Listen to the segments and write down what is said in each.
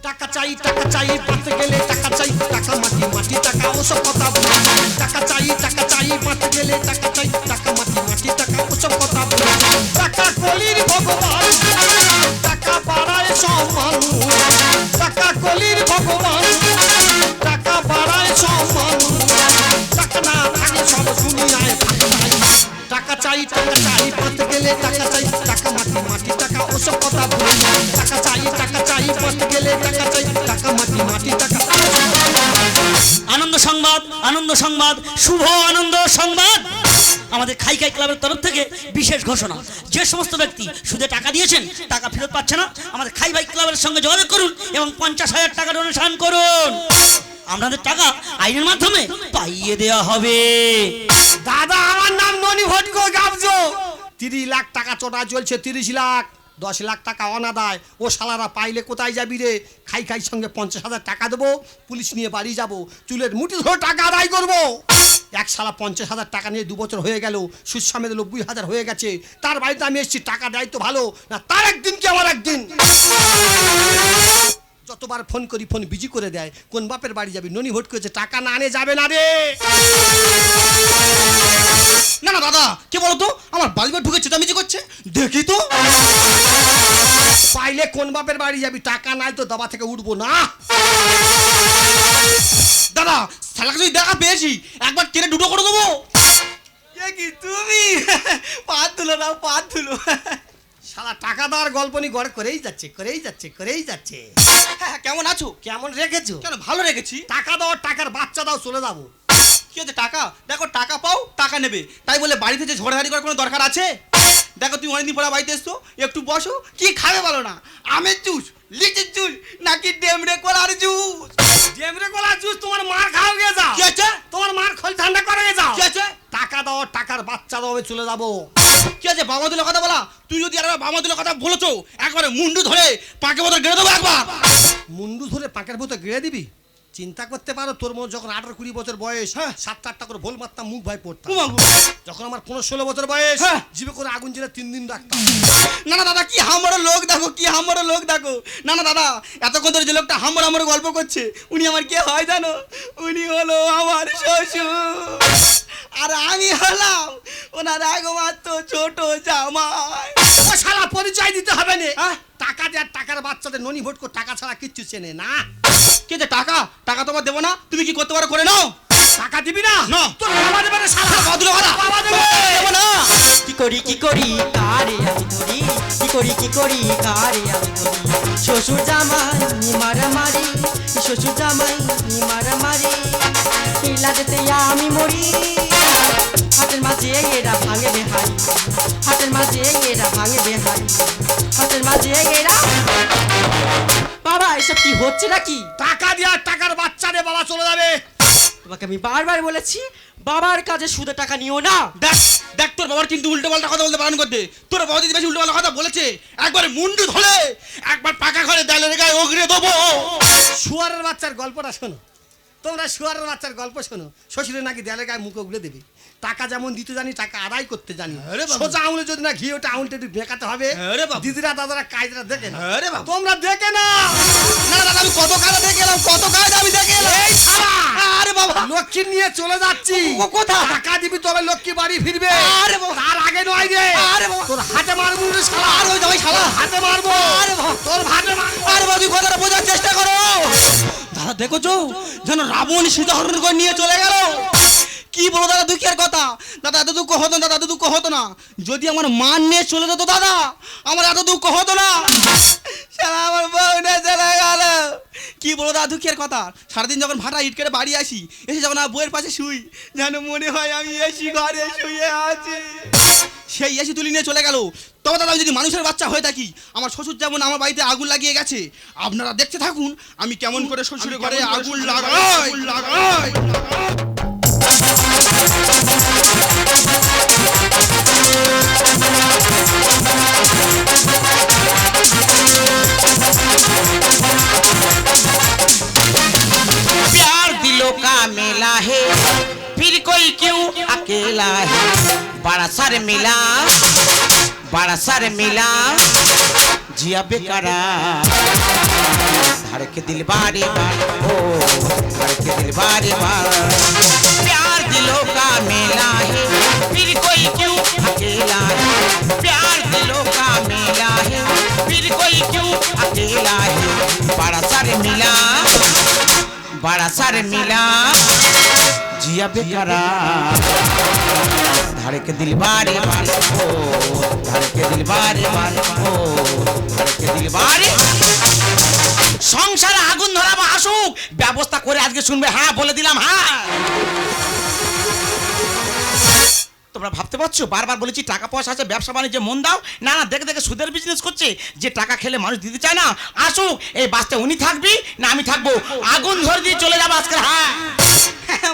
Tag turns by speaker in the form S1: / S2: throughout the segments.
S1: টাকা চাই বাঁচতে গেলে টাকা চাই, টাকা মাটি মাটি টাকা ওসব কথা বলে যান। টাকা চাই বাঁচতে গেলে টাকা চাই, টাকা মাটি মাটি টাকা ওসব কথা বলে যান। টাকা কলির ভগবান, টাকা বাড়ায় সম্মান, টাকা কলির ভগবান, টাকা বাড়ায় সম্মান, টাকা না থাকলে সব দুনিয়ায় টাকা চাই বাঁচতে গেলে টাকা চাই, টাকা মাটি মাটি টাকা ওসব কথা বলে যান। টাকা চাই বাঁচতে গেলে টাকা চাই, টাকা মাটি মাটি টাকা।
S2: আনন্দ সংবাদ, শুভ আনন্দ সংবাদ। আমাদের খাই ক্লাবের তরফ থেকে বিশেষ ঘোষণা, যে সমস্ত ব্যক্তি সুদে টাকা দিয়েছেন টাকা ফেরত পাচ্ছে না, আমাদের খাই ক্লাবের সঙ্গে যোগাযোগ করুন এবং 50,000 টাকা ডোনেশন করুন। আপনাদের টাকা আইনের মাধ্যমে পাইয়ে দেওয়া হবে।
S1: দাদা আমার নাম ননি ভট্টকো গাবজো। 30 লাখ টাকা চোটা চলছে, 30 লাখ, 10 লাখ টাকা অনাদায়। ও শালারা পাইলে কোথায় যাবি রে? খাই সঙ্গে 50,000 টাকা দেবো, পুলিশ নিয়ে বাড়ি যাব, চুলের মুঠি ধরে টাকা আদায় করবো। এক শালা 50,000 টাকা নিয়ে 2 বছর হয়ে গেল, সুদ সমেত 90,000 হয়ে গেছে। তার বাড়িতে আমি এসেছি, টাকা দেয় তো ভালো না, তার একদিন কি আমার একদিন। যতবার ফোন করি ফোন বিজি করে দেয়। কোন বাপের বাড়ি যাবি? ননি ভোট করেছে, টাকা না আনে যাবে না রে।
S3: না না দাদা, কে বলো তো আমার বাড়িতে ঢুকে চেঁচামেচি করছে, দেখি তো।
S1: পাইলে কোন বাপের বাড়ি যাবি? টাকা নাই তো দাবা থেকে উঠবো না।
S3: দাদা শালাকে যদি দেখা পেয়েছি একবার কেটে দুটো করে দেবো। কি তুমি পাত তুলো।
S1: শালা টাকা দেওয়ার গল্প নিয়ে গড় করেই যাচ্ছে।
S3: হ্যাঁ কেমন আছো?
S1: কেমন রেখেছো?
S3: কেন ভালো রেখেছি।
S1: টাকা দাও, টাকার বাচ্চা দাও, চলে যাবো।
S3: কি হচ্ছে টাকা? দেখো টাকা পাও টাকা নেবে, তাই বলে বাড়িতে যে ঝড়াঝাড়ি করার কোনো দরকার আছে? দেখো তুমি অনেকদিন পরে বাড়িতে এসছো, একটু বসো। কি খাবে বলো না? আমের জুস, লিচির জুস, নাকি ডেমরে কলার জুস?
S1: ডেমরে কলার জুস তোমার মার খাও গে যাও।
S3: কি আছে?
S1: তোমার মার খোল ঠান্ডা করে গে যাও।
S3: কি আছে?
S1: টাকা দাও, টাকার বাচ্চা দাও, আমি চলে যাবো।
S3: কি আছে? বাবা দিলে কথা বলা। তুই যদি আর বাবা দিলে কথা বলেছো, একবারে মুন্ডু ধরে পাকে বোতল গেড়ে দেবো একবার।
S1: মুন্ডু ধরে পাকের বোতল গেড়ে দিবি? চিন্তা করতে পারো, তোর মধ্যে যখন 18-20 বছর বয়স, 7-8টা করে ভোল মারতাম, মুখ ভাই পড়তাম। যখন আমার 15-16 বছর বয়স, জিভে করে আগুন জ্বেলে 3 দিন রাখতাম।
S3: না না দাদা, কি হামড়ো লোক দেখো। না না দাদা, এতক্ষণ ধরে যে লোকটা হামড়ো গল্প করছে, উনি আমার কে হয় জানো? উনি হলো আমার শ্বশুর, আর আমি হলাম ওনার একমাত্র ছোট জামাই।
S1: ও শালা পরিচয় দিতে হবে না। টাকা দেওয়ার টাকার বাচ্চাদের ননি ভোট করে টাকা ছাড়া কিচ্ছু চেনে না।
S3: কে যে টাকা তোমার দেবো না, তুমি কি করতে পারো করে নাও।
S1: টাকা দিবি না?
S3: না।
S1: তোর বাবা দেবে না শালা।
S3: বাবা দেবে না।
S4: কি করি কারে আমি ধরি, কি করি কারে আমি ধরি। শ্বশুর জামাই মারামারি, শ্বশুর জামাই মারামারি, লাজতে আমি মরি। হাতের মাঝে এরা ভাঙে বেহারি, হাতের মাঝে এরা ভাঙে বেহারি, হাতের মাঝে এরা। বাবা এসব কি হচ্ছে নাকি?
S1: টাকা দেওয়ার টাকার বাচ্চা রে, বাবা চলে যাবে।
S4: তোমাকে আমি বারবার বলেছি বাবার কাছে সুদে টাকা নিও না।
S3: দেখ তোর বাবার কিন্তু উল্টো পাল্টা কথা বলতে বারণ করতে। তোর বাবা যদি বেশি উল্টো পাল্টা কথা বলেছে, একবারে মুন্ডু ধরে একবার পাকা ঘরে দেয়ালের গায়ে ওগরে দেবো।
S1: শুয়ারের বাচ্চার গল্পটা শোনো তোমরা, শুয়ারের বাচ্চার গল্প শোনো। শ্বশুরে নাকি দেয়ালের গায়ে মুখ উগলে দেবে। টাকা যেমন দিতে জানি, টাকা আদায় করতে জানি। সোজা আঙুলে যদি না ঘি ওটা আঙুলটা একটু বেঁকাতে হবে। দিদিরা দাদারা কায়দারা দেখে না, তোমরা দেখে না।
S3: না দাদা, আমি কত কায়দা দেখে এলাম, কত কায়দা আমি দেখে এলাম।
S1: এই শালা,
S3: আরে বাবা,
S1: লক্ষ্মী নিয়ে চলে যাচ্ছি।
S3: কোথা?
S1: টাকা দিবি তবে লক্ষ্মী বাড়ি ফিরবে।
S3: আরে বাবা,
S1: তার আগে নয় রে।
S3: আরে বাবা,
S1: তোর হাতে মারবো রে শালা।
S3: আর ওই যাই শালা,
S1: হাতে মারবো।
S3: আরে বাবা,
S1: তোর হাতে মারবো।
S3: আরে বাবা, তুই কথাটা বোঝার চেষ্টা করো। দাদা দেখোছো যেন রাবণ সীতা হরণ করে নিয়ে চলে গেল। কি বলো দাদা, দুঃখের কথা। দাদা এত দুঃখ হতো না, দাদা এত দুঃখ হতো না। যদি আমার মান নিয়ে চলে যেত দাদা, আমার এত দুঃখ হতো না। সারা আমার বউটা চলে গেল। কি বলো দাদা, দুঃখের কথা। সারাদিন যখন ভাটা ইট কেটে বাড়ি আসি, এসে যখন আমার বউয়ের পাশে শুই, যেন মনে হয় আমি এসি ঘরে শুয়ে আছি। সেই এসি তুলি নিয়ে চলে গেল। তবে দাদা, আমি যদি মানুষের বাচ্চা হয়ে থাকি, আমার শ্বশুর যেমন আমার বাড়িতে আগুন লাগিয়ে গেছে, আপনারা দেখতে থাকুন আমি কেমন করে শ্বশুরের ঘরে আগুন লাগাই।
S5: प्यार दिलों का मेला है, फिर कोई क्यों अकेला है। बड़ा सर मिला जिया बेकरार धड़के दिल बारे बार ओ धड़के दिल बारे बार प्यार दिलों का मेला है फिर कोई क्यों अकेला है प्यार दिलों का मेला है फिर कोई क्यों अकेला है बड़ा सारे मिला जिया बेकरार धड़के दिल बारे बार ओ धड़के दिल बारे बार ओ धड़के दिल बारे সংসারে আগুন ধরাবো আসুক ব্যবস্থা করে আজকে শুনবে হ্যাঁ বলে দিলাম হ্যাঁ তোমরা ভাবতে পারছো বারবার বলেছি টাকা পয়সা আছে ব্যবসা বাণিজ্যে মন দাও না না দেখে দেখে সুদের বিজনেস করছে যে টাকা খেলে মানুষ দিতে চায় না আসুক এই বাসটা উনি থাকবি না আমি থাকবো আগুন ধরে দিয়ে চলে যাবো আজকে হ্যাঁ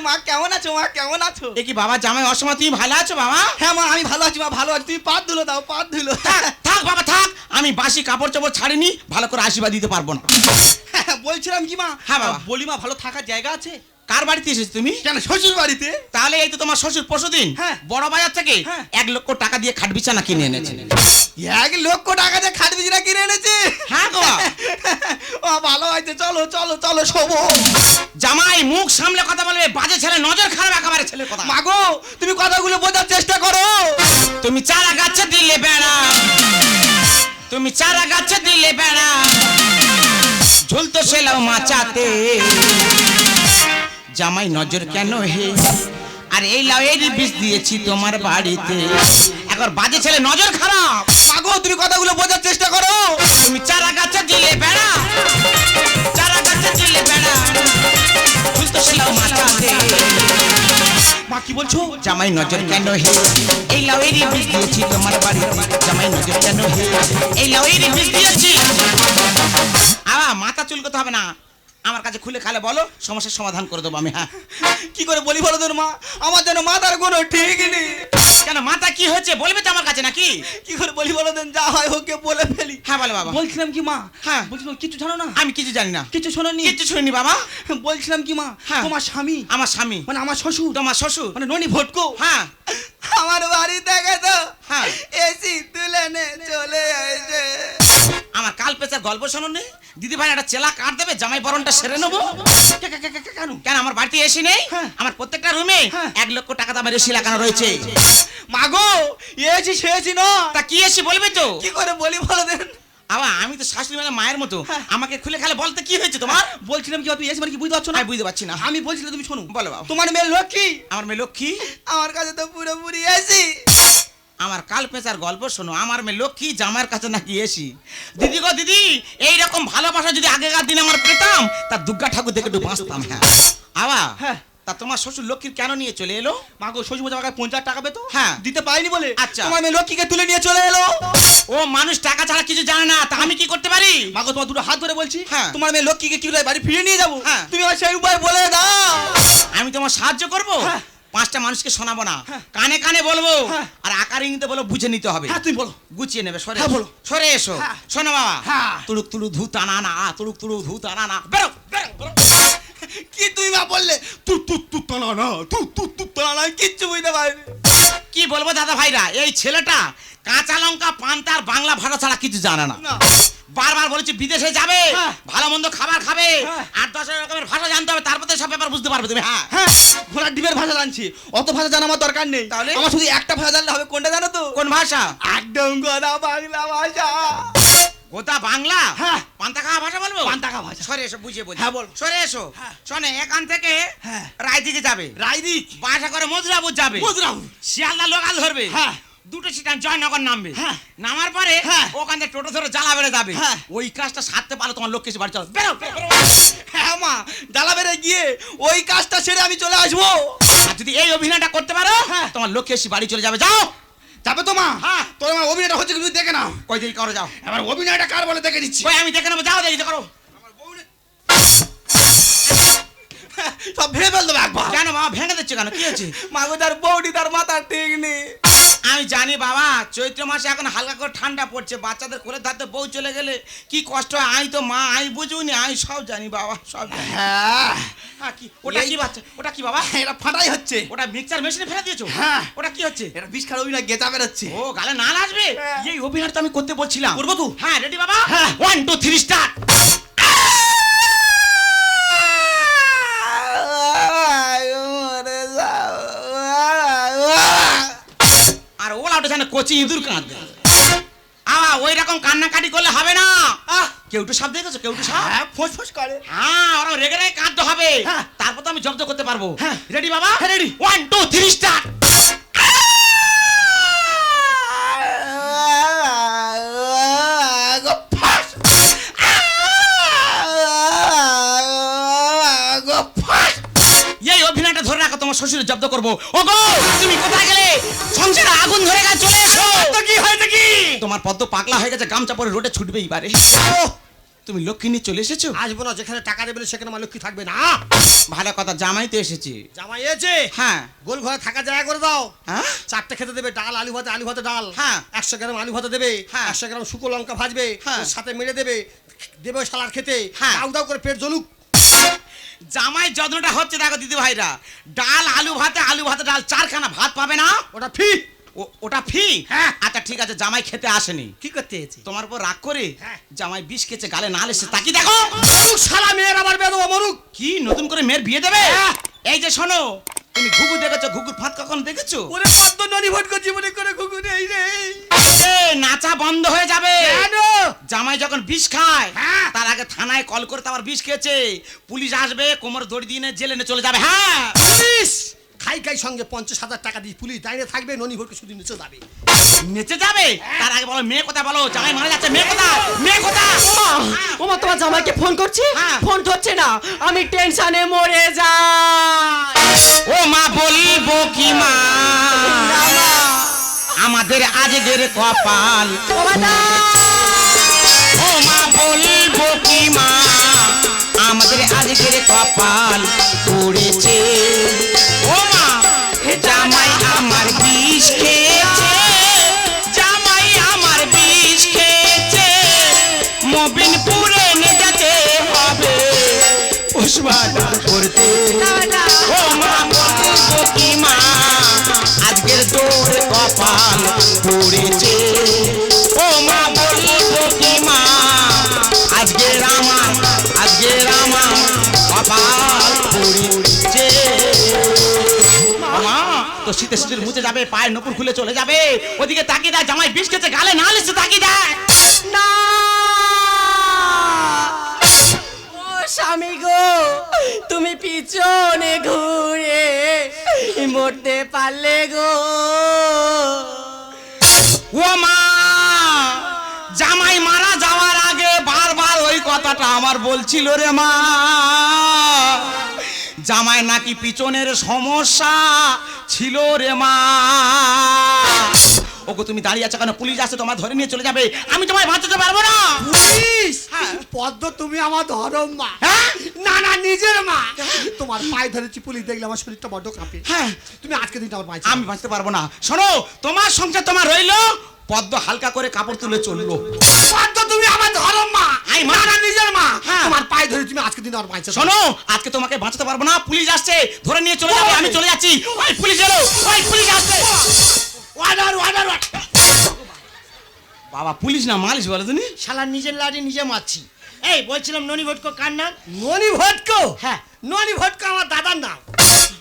S3: মা কেমন আছো মা কেমন আছো
S5: এ কি বাবা জামাই অসময় তুমি ভালো আছো বাবা
S3: হ্যাঁ মা আমি ভালো আছি মা ভালো আছি তুমি পাত ধুলো দাও পাত ধুলো
S5: থাক থাক বাবা থাক আমি বাসি কাপড় চোপড় ছাড়িনি ভালো করে আশীর্বাদ দিতে পারবো না
S3: বলছিলাম কি মা
S5: হ্যাঁ বাবা।
S3: বলি মা ভালো থাকার জায়গা আছে
S5: কার বাড়িতে এসেছো তুমি
S3: কেন শ্বশুর বাড়িতে
S5: তাহলে এই তো তোমার শ্বশুর পরশুদিন
S3: হ্যাঁ।
S5: বড় বাজার থেকে
S3: হ্যাঁ।
S5: 1 লক্ষ টাকা দিয়ে খাট বিছানা কিনে এনেছে
S3: 1 লক্ষ টাকা দিয়ে খাট বিছানা কিনে এনেছে
S5: হ্যাঁ গো
S3: ও ভালো হয়েছে চলো চলো চলো শোবো
S5: জামাই মুখ সামলে কথা বলবে বাজে ছেলে নজর খারাপ একেবারে ছেলের কথা
S3: মাগো তুমি কথাগুলো বোঝার চেষ্টা করো
S5: তুমি চারা গাছে দিলে বেড়া তুমি চারা গাছে দিলে বেড়া ঝুলতো সেলাও মাচাতে জামাই নজর কেন হে আর এই লাউ এরই বীজ দিয়েছি তোমার বাড়িতে একবার বাজে ছেলে নজর খারাপ
S3: মাগো তুমি কথাগুলো বোঝার চেষ্টা করো
S5: তুমি চারা গাছে দিলে বেড়া চারা গাছে দিলে বেড়া ঝুলতো সেলাও মাচাতে
S3: মা কি বলছো
S5: জামাই নজর কেন হে এই লাউ এরই বীজ দিয়েছি তোমার বাড়িতে জামাই নজর কেন হে এই লাউ এরই বীজ দিয়েছি মাথা চুলকোতে হবে না আমার কাছে খুলে খালে বলো সমস্যার সমাধান করে দেবো আমি হ্যাঁ
S3: কি করে বলি বলো তোর মা আমার যেন মাথার কোনো ঠিক নেই
S5: কেন মাথা কি হয়েছে বলবে তো আমার কাছে নাকি
S3: কি করে বলি বলো দেন যা হয় ওকে বলে ফেলি
S5: হ্যাঁ বলো বাবা
S3: বলছিলাম কি মা
S5: হ্যাঁ।
S3: বলছিলাম কিছু জানো না
S5: আমি কিছু জানি না
S3: কিছু শোনোনি
S5: কিছু শুনিনি বাবা
S3: বলছিলাম কি মা
S5: হ্যাঁ।
S3: তোমার স্বামী
S5: আমার স্বামী
S3: মানে আমার শ্বশুর
S5: তোমার শ্বশুর
S3: মানে ননি ভটকো
S5: হ্যাঁ
S3: আমার বাড়ি থেকে তো
S5: হ্যাঁ।
S3: এসি তুলে নে চলে আসে
S5: আমার কাল পেঁচার গল্প শোনোনি দিদি ভাই একটা চেলা কাট দেবে জামাই বরণটা সেরে নেবো
S3: কেন
S5: কেন আমার বাড়িতে এসি নেই
S3: হ্যাঁ।
S5: আমার প্রত্যেকটা রুমে
S3: হ্যাঁ।
S5: 1 লক্ষ টাকা দামের এসি লাগানো রয়েছে
S3: মাগো এসি সেছি না
S5: তা কি এসি বলবে তো
S3: কি করে বলি বলো দেন
S5: আবার আমি তো শাশুড়ি মানে মায়ের মতো
S3: হ্যাঁ।
S5: আমাকে খুলে খালে বলতে কি হয়েছে তোমার
S3: বলছিলাম কি তুমি এসি মানে কি বুঝতে পারছো না
S5: আমি বুঝতে পারছি না
S3: আমি বলছিলাম তুমি শোনো
S5: বলো বাবা।
S3: তোমার মেয়ে লক্ষ্মী
S5: আমার মেয়ে লক্ষ্মী
S3: আমার কাছে তো পুরোপুরি এসি
S5: আমার কাল পেঁচার গল্প শোনো আমার মেয়ে লক্ষ্মী জামাইয়ের কাছে নাকি এসি দিদি গো দিদি এইরকম ভালোবাসা যদি আগেকার দিনে আমার পেতাম তা দুর্গা ঠাকুর দেখে একটু বাঁচতাম হ্যাঁ আবার
S3: হ্যাঁ।
S5: তা তোমার শ্বশুর লক্ষ্মীর কেন নিয়ে চলে এলো
S3: মাগো শ্বশুর মশাই আমাকে 50 টাকা পেতো
S5: হ্যাঁ।
S3: দিতে পারিনি বলে
S5: আচ্ছা।
S3: তোমার মেয়ে লক্ষ্মীকে তুলে নিয়ে চলে এলো
S5: ও মানুষ টাকা ছাড়া কিছু জানে না তা আমি কি করতে পারি
S3: মাগো তোমার দুটো হাত ধরে বলছি
S5: হ্যাঁ।
S3: তোমার মেয়ে লক্ষ্মীকে কি করে বাড়ি ফিরিয়ে নিয়ে যাবো
S5: হ্যাঁ।
S3: তুমি আমার সেই উপায় বলে দাও
S5: আমি তোমার সাহায্য করব
S3: হ্যাঁ।
S5: 5টা মানুষকে শোনাবো না
S3: হ্যাঁ।
S5: কানে কানে বলবো
S3: হ্যাঁ।
S5: আর আকার ইঙ্গিতে বলো বুঝে নিতে হবে
S3: হ্যাঁ তুমি বলো
S5: গুছিয়ে নেবে সরে
S3: হ্যাঁ,
S5: এসো।
S3: বলো।
S5: সরে এসো
S3: হ্যাঁ।
S5: শোনো বাবা
S3: হ্যাঁ।
S5: তুলুক তুলু ধু টানা না তুলুক তুলু ধু টানা না বেরো বেরো, বেরো।
S3: কি তুমি মা বললে তু তু তু তানা না তু তু তু তানা না কিচ্ছু বুঝতে পারিনি
S5: কি বলবো দাদা ভাইরা এই ছেলেটা কাঁচা লঙ্কা পান্তা আর বাংলা ভাষা ছাড়া কিছু জানে না
S3: না।
S5: বারবার বলেছি বিদেশে যাবে
S3: হ্যাঁ।
S5: ভালো মন্দ খাবার খাবে
S3: হ্যাঁ।
S5: 8-10 রকমের ভাষা জানতে হবে তারপরে সব ব্যাপার বুঝতে পারবে তুমি হ্যাঁ
S3: হ্যাঁ ঘোড়ার ডিমের ভাষা জানছি অত ভাষা জানা আমার দরকার নেই
S5: তাহলে?
S3: আমার শুধু একটা ভাষা জানলে হবে কোনটা জানো তো
S5: কোন ভাষা
S3: একদম গোদা বাংলা ভাষা
S5: গোটা বাংলা
S3: হ্যাঁ।
S5: পান্তা খাওয়া ভাষা বলবো
S3: পান্তা খাওয়া ভাষা।
S5: সরে এসো বুঝিয়ে বলছি
S3: হ্যাঁ, বল।
S5: সরে এসো
S3: হ্যাঁ।
S5: শোনে এখান থেকে
S3: হ্যাঁ।
S5: রায়দিকে যাবে
S3: রায়দিক
S5: বাসা করে মধুরাপুর যাবে
S3: মধুরাপুর।
S5: শিয়ালদা লোকাল ধরবে
S3: হ্যাঁ।
S5: দুটো সিটান জয়নগর নামবে
S3: হ্যাঁ।
S5: নামার পরে
S3: হ্যাঁ।
S5: ওখান থেকে টোটো ধরে জ্বালা বেড়ে যাবে
S3: হ্যাঁ।
S5: ওই কাজটা সারতে পারো তোমার লোককে এসে বাড়ি চলো বেরো বেরো, বেরো।
S3: হ্যাঁ মা জ্বালা বেড়ে গিয়ে ওই কাজটা সেরে আমি চলে আসবো
S5: আর যদি এই অভিনয়টা করতে পারো
S3: হ্যাঁ।
S5: তোমার লোককে এসে বাড়ি চলে যাবে যাও
S3: যাবে তো মা
S5: হ্যাঁ।
S3: তোর মা অভিনয়টা হচ্ছে কি তুই দেখে নাও
S5: কই দিকে করো যাও
S3: এবার অভিনয়টা কার বলে দেখে দিচ্ছি
S5: কই আমি দেখে নেবো যাও দেখি করো
S3: সব ভেঙে ফেল দেবো একবার
S5: কেন মা ভেঙে দিচ্ছ কেন কি হয়েছে
S3: মাগো তার বউটি তার মাথার ঠিক নেই
S5: আমি জানি বাবা, চৈত্র মাসে এখন হালকা করে ঠান্ডা পড়ছে, বাচ্চাদের কোলে ধাতে বউ চলে গেলে কি কষ্ট হয়, আমি তো মা, আমি বুঝুনি, আমি সব জানি বাবা, সব জানি।
S3: হ্যাঁ
S5: হ্যাঁ, কি ওটা কি বাচ্চা, ওটা কি বাবা?
S3: এটা ফাটাই হচ্ছে।
S5: ওটা মিক্সচার মেশিনে ফেলে দিয়েছো?
S3: হ্যাঁ।
S5: ওটা কি হচ্ছে?
S3: এটা বিষ খাওয়া অভিনয় গেঁচা বেরোচ্ছে।
S5: ও গালে নাল আসবে, এই অভিনয়টা আমি করতে বলছিলাম।
S3: করবো তো?
S5: হ্যাঁ, রেডি বাবা?
S3: হ্যাঁ।
S5: 1 2 3 স্টার্ট। আর ওলা ওটা জানে কচি ইঁদুর কাঁদবে। ওই রকম কান্নাকাটি করলে হবে না। কেউটু সাপ দেখেছো? কেউটু সাপ?
S3: হ্যাঁ ফোঁস করে।
S5: হ্যাঁ, ওরা রেগে রেগে কাঁদতে হবে,
S3: হ্যাঁ।
S5: তারপর তো আমি জব্দ করতে পারবো।
S3: হ্যাঁ।
S5: রেডি বাবা?
S3: হ্যাঁ, ready।
S5: 1 2 3 স্টার্ট। এই অভিনয়টা ধরে রাখো, তোমার শ্বশুরের জব্দ করবো। ও গো, তুমি কোথায় গেলে? সংসারে আগুন ধরে গেছে, চলে এসো।
S3: তো কি হয়েছে কি?
S5: তোমার পদ্ম পাগলা হয়ে গেছে, গামচা পরে রোডে ছুটবে এবারে। তুমি লক্ষ্মী নিয়ে চলে এসেছো?
S1: আসবো না, যেখানে টাকা দেবে সেখানে আমার লক্ষ্মী থাকবে না।
S5: ভালো কথা, জামাই তো এসেছে।
S1: জামাই এসে
S5: হ্যাঁ।
S1: গোল ঘরে থাকা জায়গা করে দাও।
S5: হ্যাঁ?
S1: 4টে খেতে দেবে, ডাল আলু ভাতে, আলু ভাতে ডাল।
S5: হ্যাঁ।
S1: 100 গ্রাম আলু ভাতে দেবে,
S5: হ্যাঁ।
S1: 100 গ্রাম শুকনো লঙ্কা ভাজবে,
S5: হ্যাঁ।
S1: ওর সাথে মেরে দেবে, দেবে সালাদ খেতে।
S5: হ্যাঁ।
S1: দাউ দাউ করে পেট জ্বলুক।
S5: জামাই যত্নটা হচ্ছে দেখো দিদি ভাইরা, ডাল আলু ভাতে ডাল, 4খানা ভাত পাবে না?
S1: ওটা ফি।
S5: ওটা ফি?
S1: হ্যাঁ।
S5: আচ্ছা ঠিক আছে, জামাই খেতে আসেনি,
S1: কি করতে এসেছে?
S5: তোমার উপর রাগ করে
S1: হ্যাঁ।
S5: জামাই বিষ খেয়েছে, গালে নাল এসে তাকি দেখো।
S1: মরুক শালা, মেয়ের আবার বেদবা মরুক।
S5: কি নতুন করে মেয়ের বিয়ে দেবে?
S1: হ্যাঁ।
S5: এই যে শোনো, তুমি ঘুঘু দেখেছো? ঘুঘুর ফাঁদ কখন দেখেছো?
S1: ওরে পদ্ম ননি ভটক জীবনে করে ঘুঘু নেই রে।
S5: নাচা বন্ধ হয়ে যাবে।
S1: কেন?
S5: জামাই যখন বিষ খায়,
S1: হ্যাঁ।
S5: তার আগে থানায় কল করে আবার বিষ খেয়েছে, পুলিশ আসবে, কোমর দড়ি দিয়ে জেলে নিয়ে চলে যাবে। হ্যাঁ,
S1: পুলিশ খাই খাই সঙ্গে 50,000 টাকা দিয়ে পুলিশ দাঁড়িয়ে থাকবে, ননি ভটকে শুধু নিচে যাবে।
S5: নেচে যাবে। তার আগে বলো মেয়ে কথা, বলো জামাই মারা যাচ্ছে, মেয়ে কথা, মেয়ে কথা।
S4: ওমা তোমার জামাইকে ফোন করছি,
S5: হ্যাঁ।
S4: ফোন ধরছে না, আমি টেনশনে মরে যাই।
S5: ও মা বলবো কি মা, আমাদের আজকের কপাল। ও মা বলবো কি মা, আমাদের আজকের কপাল পড়েছে। ও মা, জামাই আমার বিষ খেয়েছে, জামাই আমার বিষ খেয়েছে, মবিনপুরে নিয়ে যেতে হবে পুষ্পাটা করতে। ও মা বলবো কি মা, আজকের তোর কপাল পড়েছে। ও মা বলবো কি মা, আজকের আমার কপাল পড়েছে। মা তো শীতে শীতের মুছে যাবে, পায়ের নপুর খুলে চলে যাবে, ওদিকে তাকিয়ে দেয়, জামাই বিষ খেতে, গালে নাল এসে তাকিয়ে দেয়।
S4: না ও স্বামী গো, তুমি পিছনে ঘুরে মরতে পারলে গো।
S5: ও মা, জামাই মারা যাওয়ার আগে বারবার ওই কথাটা আমার বলছিল রে মা, জামাই নাকি পিছনের সমস্যা ছিল রে মা। ওগো তুমি দাঁড়িয়ে আছো কেন? পুলিশ আসছে, তোমার ধরে নিয়ে চলে যাবে, আমি তোমায় বাঁচাতে পারবো না।
S1: পুলিশ?
S5: হ্যাঁ।
S1: পদ্ম তুমি আমার ধরম মা।
S5: হ্যাঁ?
S1: না না, নিজের মা। তোমার পায়ে ধরেছি, পুলিশ দেখলে আমার শরীরটা বড্ড কাঁপে।
S5: হ্যাঁ।
S1: তুমি আজকে দিনটা আমার পায়ে
S5: আমি বাঁচতে পারবো না। শোনো, তোমার সংসার তোমার রইলো, পদ্ম হালকা করে কাপড় তুলে চললো।
S1: পদ্ম তুমি আমার ধরম মা।
S5: আই মা।
S1: না না, নিজের মা।
S5: হ্যাঁ।
S1: তোমার পায়ে ধরে তুমি আজকে দিন আমার পায়ে
S5: শোনো, আজকে তোমাকে বাঁচাতে পারবো না, পুলিশ আসছে, ধরে নিয়ে চলে যাবে, আমি চলে যাচ্ছি। ওই পুলিশ এলো, ওই পুলিশ আসছে।
S1: Order order.
S5: বাবা পুলিশ না মালিশ বলে তুমি?
S1: শালা নিজের লাঠি নিজে মারছি। এই বলছিলাম ননি ভটকো কার নাম? ননি ভটকো? হ্যাঁ, ননি ভটকো আমার দাদার নাম।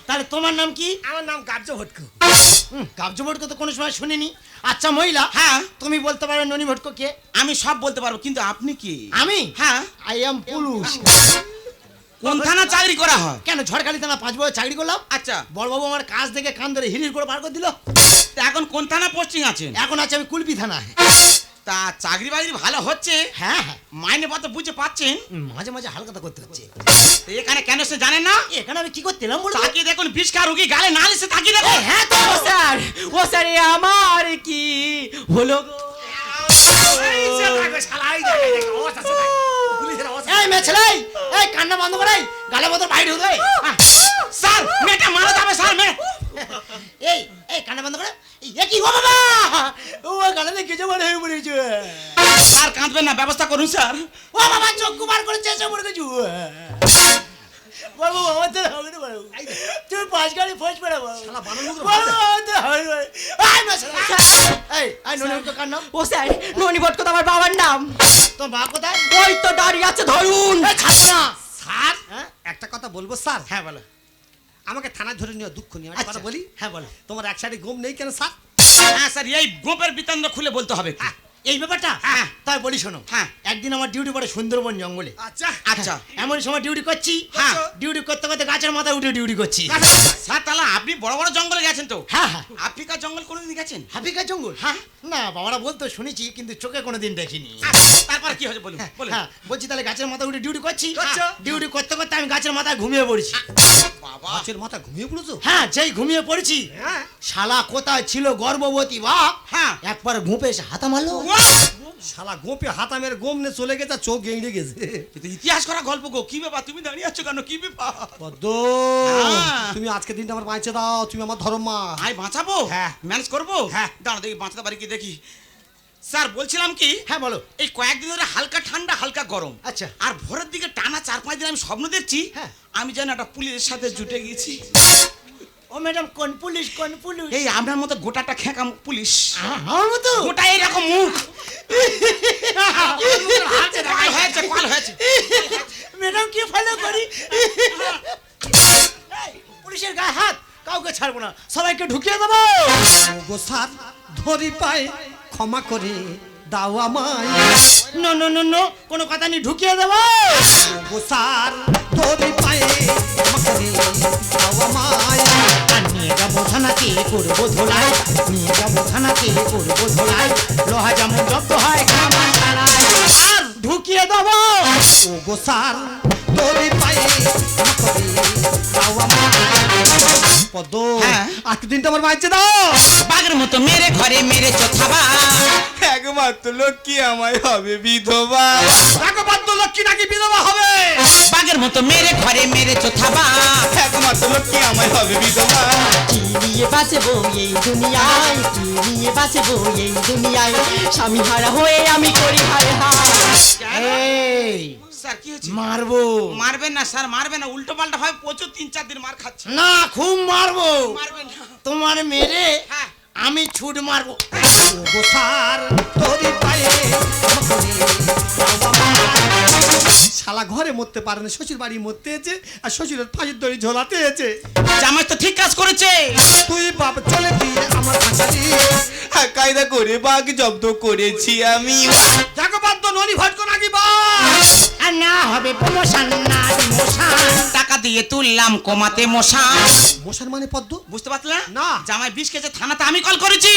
S1: তাহলে তোমার নাম কি? আমার নাম গাবজ ভটকো। গাবজ ভটকো তো কোনো সময় শুনিনি। আচ্ছা মহিলা,
S5: হ্যাঁ।
S1: তুমি বলতে পারো ননি ভটকো কে?
S5: আমি সব বলতে পারবো, কিন্তু আপনি কি?
S1: আমি?
S5: হ্যাঁ।
S1: I am police.
S5: কোন থানা চাকরি করা হয়?
S1: কেন, ঝড়খালি থানা 5 বছর চাকরি করলাম।
S5: আচ্ছা,
S1: বড়বাবু আমার কাজ দেখে কান ধরে হিরির করে বার করে দিল।
S5: তা এখন কোন থানা পোস্টিং আছেন?
S1: এখন আছে আমি কুলপি থানা।
S5: তা চাকরি বাকরি ভালো হচ্ছে?
S1: হ্যাঁ হ্যাঁ,
S5: মাইনে পত্র বুঝে পাচ্ছেন?
S1: মাঝে মাঝে হালকাতা করতে হচ্ছে।
S5: তো এখানে কেন সে জানেন না?
S1: এখানে আমি কি করতে এলাম বলবো?
S5: তাকিয়ে দেখুন, বিষ খা রুগী গালে নাল এসে তাকিয়ে দেখুন।
S1: হ্যাঁ তো
S4: ও স্যার, ও স্যার, এ আমার কি হলো গো?
S1: এই মেয়ে ছেলে, এই কান্না বন্ধ করে, গালে মতো বাইরে ঢুকে।
S5: স্যার মেয়েটা মারা যাবে, স্যার মেয়ে
S6: এই এই কানে বন্ধ করে এ কি গো বাবা ও কানে কিছু মনে হয়ে পড়েছে
S5: স্যার কাঁদবেন না, ব্যবস্থা করুন স্যার।
S6: ও বাবা চোখ বার করে চেঁচে মরে গেছু বাবু আমার তো হবে না বাবু তুমি পাঁচ গাড়ি ফোঁস পড়ে বাবু
S1: শালা বানর মুখের
S6: বাবু আমার তো হবে না আই মশলা এই আই ননি তো কান্না
S4: ও স্যার ননিবট কথা আমার বাবার নাম।
S6: তোর মা কোথায়
S4: ওই তো দাঁড়িয়ে আছে ধরুন।
S6: এই ছাড়বো না
S1: স্যার
S6: হ্যাঁ
S1: একটা কথা বলবো স্যার?
S6: হ্যাঁ বলো
S1: আমাকে থানায় ধরে নিও, দুঃখ নিয়ে একটা কথা বলি।
S6: হ্যাঁ বলো
S1: তোমার এক সাইডে ঘুম নেই কেন স্যার?
S5: হ্যাঁ স্যার, এই গোপের বৃত্তান্ত খুলে বলতে হবে।
S6: এই ব্যাপারটা
S5: হ্যাঁ।
S6: তাই বলি শোনো
S5: হ্যাঁ।
S6: একদিন আমার ডিউটি পড়ে সুন্দরবন জঙ্গলে
S1: আচ্ছা
S5: আচ্ছা
S6: এমন সময় ডিউটি করছি
S5: হ্যাঁ।
S6: ডিউটি করতে করতে গাছের মাথায় উঠে ডিউটি করছি
S5: স্যার, তাহলে আপনি বড় বড় জঙ্গলে গেছেন তো?
S6: হ্যাঁ হ্যাঁ
S5: আফ্রিকার জঙ্গল কোনোদিন গেছেন?
S6: হাফিকা জঙ্গল
S5: হ্যাঁ।
S6: না বাবারা বলতো শুনেছি কিন্তু চোখে কোনোদিন দেখিনি
S5: তারপর কি হয়েছে বলুন বলুন।
S6: হ্যাঁ বলছি তাহলে গাছের মাথায় উঠে ডিউটি করছি
S1: করছো?
S6: ডিউটি করতে করতে আমি গাছের মাথায় ঘুমিয়ে পড়েছি
S5: বাবা,
S1: গাছের মাথা ঘুমিয়ে পড়েছো?
S6: হ্যাঁ যেই ঘুমিয়ে পড়েছি
S1: হ্যাঁ
S6: শালা কোথায় ছিল গর্ভবতী বাপ
S5: হ্যাঁ।
S6: একবার ঘুপে এসে হাতা মারলো
S1: শালা গোপে হাতামের গোমনে চলে গেছে, চোখ গেঁড়ে গেছে।
S5: কিন্তু ইতিহাস করা গল্প গো, কি ব্যাপার তুমি দাঁড়িয়ে আছো কেন, কি ব্যাপার?
S1: পদ্ম
S5: হ্যাঁ।
S1: তুমি আজকে দিনটা আমার বাঁচে দাও, তুমি আমার ধর্ম মা।
S5: আই বাঁচাবো?
S1: হ্যাঁ।
S5: ম্যানেজ করবো?
S1: হ্যাঁ।
S5: দাঁড়া দেখি বাঁচাতে পারি কি দেখি। স্যার বলছিলাম কি,
S6: হ্যাঁ বলো
S5: এই কয়েকদিন ধরে হালকা ঠান্ডা হালকা গরম,
S6: আচ্ছা।
S5: আর ভোরের দিকে টানা 4-5 দিন আমি স্বপ্ন দেখছি
S6: হ্যাঁ।
S5: আমি যেন একটা পুলিশের সাথে জুটে গেছি।
S6: ও ম্যাডাম কোন পুলিশ কোন পুলিশ
S5: এই আপনার মতো গোটাটা খেঁকা পুলিশ,
S6: আমার মতো
S5: গোটা এইরকম মুখ। কল হয়েছে, কল হয়েছে।
S6: ম্যাডাম কি ফলো করি পুলিশের গায়ে হাত কাউকে ছাড়বো না সবাইকে ঢুকিয়ে দেবো
S1: গো স্যার ধরি পায় ক্ষমা করে দাও আমায়।
S6: নো নো নো নো কোনো কথা নেই ঢুকিয়ে দেবো
S1: গো স্যার ধরি পায় ক্ষমা করে দাও আমায়।
S6: আর নিয়ে যাবো থানাতে করবো ধোলাই নিয়ে যাবো থানাতে করবো ধোলাই লোহা যেমন জব্দ হয় কামান তারায় আর ঢুকিয়ে দেবো
S1: ও গো স্যার ধরি পায় ক্ষমা করে দাও আমায়। পদ্ম
S5: হ্যাঁ।
S1: আজকে দিনটা আমার বাঁচে দাও।
S5: বাঘের মতো মেরে ঘরে মেরেছো থাবা,
S3: একমাত্র লক্ষ্মী আমায় হবে বিধবা।
S1: দেখো পদ্ম লক্ষ্মী নাকি বিধবা হবে?
S5: বাঘের মতো মেরে ঘরে মেরেছো থাবা,
S3: একমাত্র লক্ষ্মী আমায় হবে বিধবা।
S4: কি নিয়ে বাঁচবো এই দুনিয়ায়, কি নিয়ে বাঁচবো এই দুনিয়ায়, স্বামী হারা হয়ে আমি করি হায় হায়।
S6: এই
S5: স্যার কি হয়েছে?
S6: মারবো
S5: মারবেন না স্যার, মারবেন না, উল্টো পাল্টা হয় প্রচুর 3-4 দিন মার খাচ্ছে।
S6: না খুব মারবো
S5: মারবেন না।
S6: তোমার মেরে
S5: হ্যাঁ।
S6: আমি ছুট মারবো
S1: ও গো স্যার ধরি পায় ক্ষমা করে দাও আমায়। শালা ঘরে মরতে পারে না, শ্বশুর বাড়ি মরতে এসে আর শ্বশুরের ফাঁসির দড়ি ঝোলাতে এসে।
S5: জামাই তো ঠিক কাজ করেছে।
S1: তুই বাপ চলে দিয়ে আমার ফাঁসালি।
S3: কায়দা করে বাঘ জব্দ করেছি আমি।
S1: দেখো বাদ্য ননি ভটকো নাকি বাস।
S6: আর না হবে প্রমোশন না ডিমোশন
S5: টাকা দিয়ে তুললাম কমাতে মশা।
S1: মশার মানে পদ্ম?
S5: বুঝতে পারলে
S1: না।
S5: জামাই বিষ খেয়েছে, থানাতে আমি কল করেছি।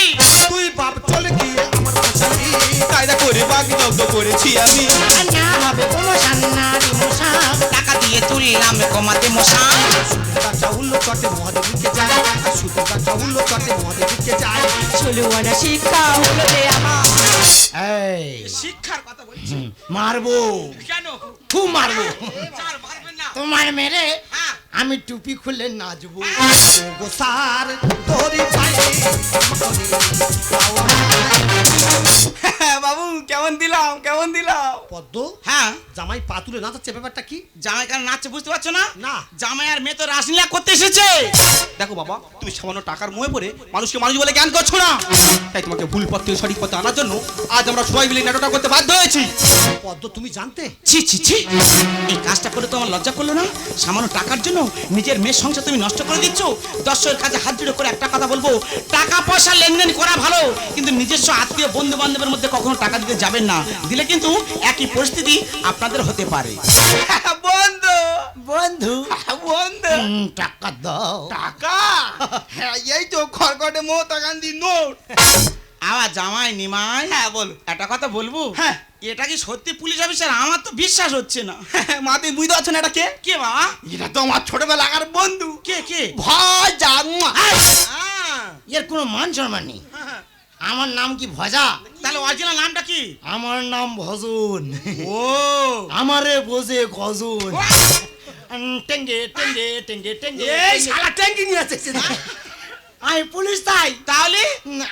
S1: তুই বাপ চলে দিয়ে আমার ফাঁসালি।
S3: কায়দা করে বাঘ জব্দ করেছি আমি।
S6: আর না হবে প্রমোশন না ডিমোশন
S5: টাকা দিয়ে তুললাম কমাতে মশা।
S1: সুদের গাছটা উল্লো চটে মহাদেবীকে যায়, আর সুদের গাছটা উল্লো চটে মহাদেবীকে যায়।
S4: 16 আনা শিক্ষা হলো যে আমার।
S6: এই
S5: শিক্ষার কথা বলছি।
S6: মারবো
S5: কেন?
S6: খুব মারবো
S5: স্যার মারবেন না।
S6: তোমার মেরে
S5: হ্যাঁ।
S6: আমি টুপি খুলে নাচবো
S1: ও গো স্যার ধরি পায় ক্ষমা করে দাও আমায়।
S3: বাবু কেমন দিলাম, কেমন দিলাম?
S1: পদ্ম
S5: হ্যাঁ।
S1: জামাই পা তুলে নাচাচ্ছে, ব্যাপারটা কি?
S5: জামাই কেন নাচছে বুঝতে পারছো না?
S1: না।
S5: জামাই আর মেয়ে তো রাসলীলা করতে এসেছে।
S3: দেখো বাবা, তুমি সামান্য টাকার মোহে পড়ে মানুষকে মানুষ বলে জ্ঞান করছো না। তাই তোমাকে ভুল পথ থেকে সঠিক পথে আনার জন্য আজ আমরা সবাই মিলে নাটকটা করতে বাধ্য হয়েছি।
S1: পদ্ম তুমি জানতে?
S5: ছি ছি ছি, এই কাজটা করে তো আমার লজ্জা করলো না? সামান্য টাকার জন্য নিজের মেয়ের সংসার তুমি নষ্ট করে দিচ্ছ। দর্শকের কাছে হাত জুড়ে করে একটা কথা বলবো, টাকা পয়সা লেনদেন করা ভালো, কিন্তু নিজস্ব আত্মীয় বন্ধু বান্ধবের মধ্যে কখনো টাকা দিতে যাবেন না। দিলে কিন্তু একই পরিস্থিতি আপনাদের হতে পারে।
S3: বন্ধু,
S6: বন্ধু
S3: বন্ধু,
S6: টাকা দাও
S3: টাকা? হ্যাঁ, এই তো খড়গটে মমতা গান্ধী নোট।
S5: আবার জামাই নিমাই,
S3: হ্যাঁ বলো।
S5: একটা কথা বলবো?
S3: হ্যাঁ।
S5: এটা কি সত্যি পুলিশ অফিসার? আমার তো বিশ্বাস হচ্ছে না।
S3: মা তুমি বুঝতে পারছো না এটা কে?
S5: কে বাবা?
S3: এটা তো আমার ছোটবেলাকার বন্ধু
S5: কে কে?
S3: ভাই জামা।
S6: এর কোনো মান সম্মান নেই আমার নাম কি ভজা
S5: তাহলে অরিজিনাল নামটা কি?
S6: আমার নাম ভজন
S5: ও
S6: আমারে বোঝে গজন টেঙ্গে টেঙ্গে টেঙ্গে টেঙ্গে
S1: এই শালা ট্যাঙ্কি নিয়ে আসছে।
S6: আমি পুলিশ তাই
S5: তাহলে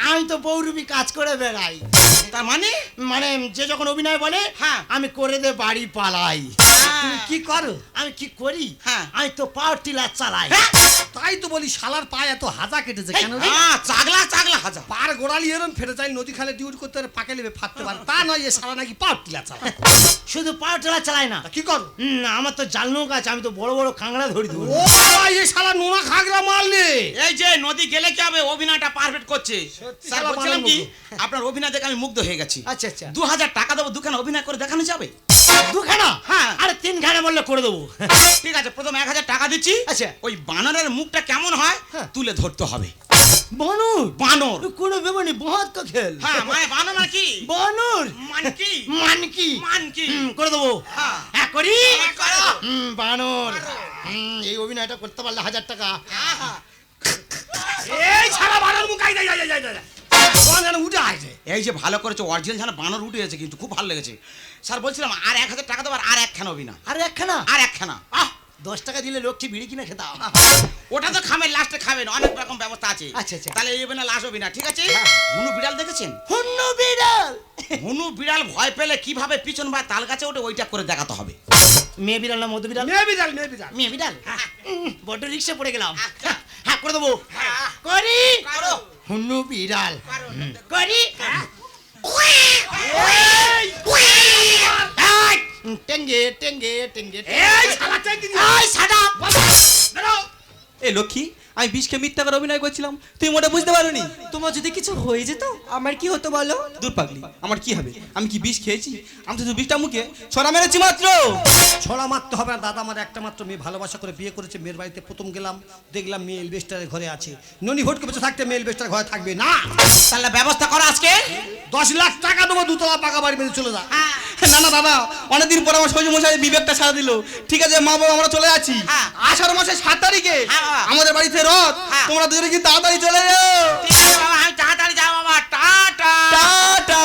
S6: আমি তো বৌরূপী কাজ করে বেড়াই।
S5: তার মানে
S6: মানে যে যখন অভিনয় বলে
S5: হ্যাঁ।
S6: আমি করে দে বাড়ি পালাই। তুমি কি করো? আমি কি করি?
S5: হ্যাঁ।
S6: আমি তো পাওয়ার টিলার চালাই।
S1: তাই তো বলি শালার পায়ে এত হাজা কেটেছে কেন রে?
S5: চাগলা চাগলা হাজা
S1: পার গোড়ালি এরম ফেটে যায়, নদী খালে ডিউটি করতে পারে, পাকে লেবে ফাটতে পারে, তা নয় এ শালা নাকি পাওয়ার টিলা চালায়।
S6: শুধু পাওয়ার টিলার চালাই না,
S1: তা কি করো?
S6: না আমার তো জাল নৌকা আছে, আমি তো বড় বড় খাংড়া ধরি দেবো।
S1: ও বাবা, এ শালা নোনা খাগড়া মারলে।
S5: এই যে নদী গেলে কি হবে, অভিনয়টা পারফেক্ট করছে।
S1: সত্যি
S5: স্যার
S1: শালা
S5: বলছিলাম কি,
S1: মানব।
S5: আপনার অভিনয় দেখে আমি মুগ্ধ হয়ে গেছি।
S6: আচ্ছা আচ্ছা,
S5: 2000 টাকা দেবো, দুখানা অভিনয় করে দেখানো যাবে?
S6: দুখানা?
S5: হ্যাঁ।
S6: আরে তিনখানা বললে করে দেবো।
S5: ঠিক আছে, প্রথম 1000 টাকা দিচ্ছি।
S6: আচ্ছা।
S5: ওই বানরের মুখটা কেমন হয়
S6: হ্যাঁ।
S5: তুলে ধরতে হবে।
S6: বানর?
S5: বানর?
S6: কোনো বেবনি বহুত তো খেল।
S5: হ্যাঁ, মানে বানর মানে কি?
S6: বানর
S5: মানকি?
S6: মানকি?
S5: মানকি?
S6: করে দেবো।
S5: হ্যাঁ।
S6: হ্যাঁ করি।
S5: হ্যাঁ, করো।
S6: বানর। এই অভিনয়টা করতে পারলে 1000 টাকা।
S5: হ্যাঁ।
S1: এই শালা বানর মুখ আই যায় যায় যায় যায়। তোমার যেন উঠে আসে।
S5: এই যে ভালো করেছে, অরিজিনাল যেন বানর উঠে গেছে, কিন্তু খুব ভালো লেগেছে। স্যার বলছিলাম আর 1000 টাকা দেবো, আর একখানা অভিনয়।
S6: আরে একখানা?
S5: আর একখানা।
S6: 10 টাকা দিলে লোকটি বিড়ি কিনে খেতাম।
S5: ওটা তো খামের লাস্টে খাবেন, অনেক রকম ব্যবস্থা আছে।
S6: আচ্ছা, আচ্ছা।
S5: তাহলে এই অভিনয় লাস্ট অভিনয়, ঠিক আছে? হুনু বিড়াল দেখেছেন?
S6: হুন্নু বিড়াল?
S5: হুনু বিড়াল ভয় পেলে কিভাবে পিছন বা তাল গাছে ওঠে, ওইটা করে দেখাতে হবে।
S6: মেয়ে বিড়াল না মধু বিড়াল?
S1: মেয়ে বিড়াল, মেয়ে বিড়াল।
S6: মেয়ে বিড়াল? বড্ড রিক্সা পড়ে গেলাম। হ্যাঁ করে দেবো। করি।
S5: করো।
S6: হুন্নু বিড়াল করি। টেঙ্গে টেঙ্গে টেঙ্গে।
S1: এই শালা চাইতে দিও।
S6: এই সাদা।
S1: দাঁড়াও।
S3: এ লক্ষ্মী, আমি বিষকে মিথ্যা করে অভিনয় করছিলাম, তুমি মোটা বুঝতে পারোনি।
S4: তোমার যদি কিছু হয়ে যেত আমার কি হতো বলো?
S3: দূর পাগলি, আমার কি হবে? আমি কি বিষ খেয়েছি? আমি তো বিষটা মুখে ছড়া মেরেছি মাত্র।
S1: ছড়া মারতে হবে না দাদা, আমার একটা মাত্র মেয়ে ভালোবাসা করে বিয়ে করেছে। মেয়ের বাড়িতে প্রথম গেলাম, দেখলাম মেয়ে এলবেস্টারের ঘরে আছে। ননি ভোটকে বেঁচে থাকতে মেয়ে এলবেস্টার ঘরে থাকবে না।
S5: তাহলে ব্যবস্থা করো আজকে।
S1: 10 লাখ টাকা দেবো, দুতলা পাকা বাড়ি মেরে চলে যা।
S3: না না দাদা, অনেকদিন পর আমার শ্বশুর মশাই বিবেকটা সারা দিল। ঠিক আছে মা বাবা, আমরা চলে যাচ্ছি।
S5: হ্যাঁ।
S3: আষাঢ় মাসের 7 তারিখে
S5: হ্যাঁ।
S3: আমাদের বাড়িতে রথ।
S5: হ্যাঁ।
S3: তোমরা দুজনে কি তাড়াতাড়ি চলে যাও।
S5: ঠিক আছে বাবা, আমি তাড়াতাড়ি যাও বাবা। টাটা।
S3: টাটা।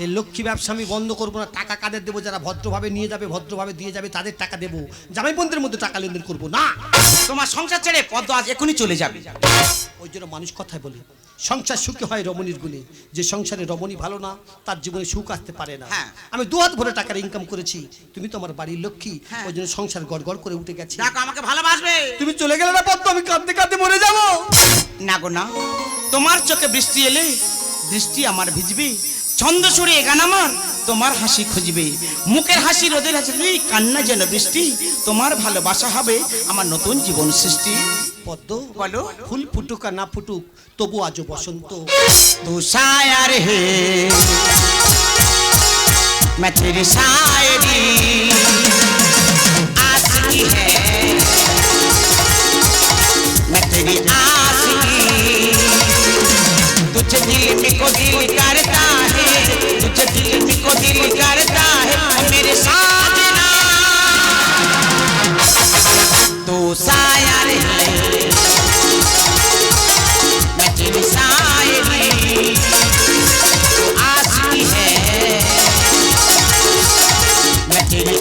S1: এই লক্ষ্মী ব্যবসা আমি বন্ধ করবো না। টাকা কাদের দেবো? যারা ভদ্রভাবে নিয়ে যাবে, ভদ্রভাবে দিয়ে যাবে, তাদের টাকা দেবো। জামাই বোনদের মধ্যে টাকা লেনদেন করবো না।
S5: তোমার সংসার ছেড়ে পদ্ম আজ এখনই চলে যাবে।
S1: ওই জন্য মানুষ কথায় বলে সংসার সুখী হয় রমণীর গুণে। যে সংসারে রমণী ভালো না, তার জীবনে সুখ আসতে পারে না।
S5: হ্যাঁ।
S1: আমি 2 হাত ভরে টাকার ইনকাম করেছি, তুমি তো আমার বাড়ির লক্ষ্মী।
S5: হ্যাঁ।
S1: ওই জন্য সংসার গড়গড় করে উঠে গেছে।
S5: দেখো আমাকে ভালোবাসবে।
S1: তুমি চলে গেলে না পদ্ম, আমি কাঁদতে কাঁদতে মরে যাবো।
S5: না গো না, তোমার চোখে বৃষ্টি এলে দৃষ্টি আমার ভিজবে। ছন্দ সুরে গান আমার তোমার হাসি খুঁজবে। মুখের হাসি রোদের হাসি, কান্না যেন বৃষ্টি। তোমার ভালোবাসা হবে আমার নতুন জীবন সৃষ্টি।
S1: পদ্ম
S5: বলো।
S1: ফুল ফুটুক আর না ফুটুক, তবু আজও বসন্ত।
S5: तू शायर है मैं तेरी शायरी आशिकी है मैं तेरी आशिकी तुझे दिल में को दिल करता है तुझे दिल में को दिल करता है मेरे साजना तू शायर है मैं तेरी शायरी आशिकी है मैं तेरी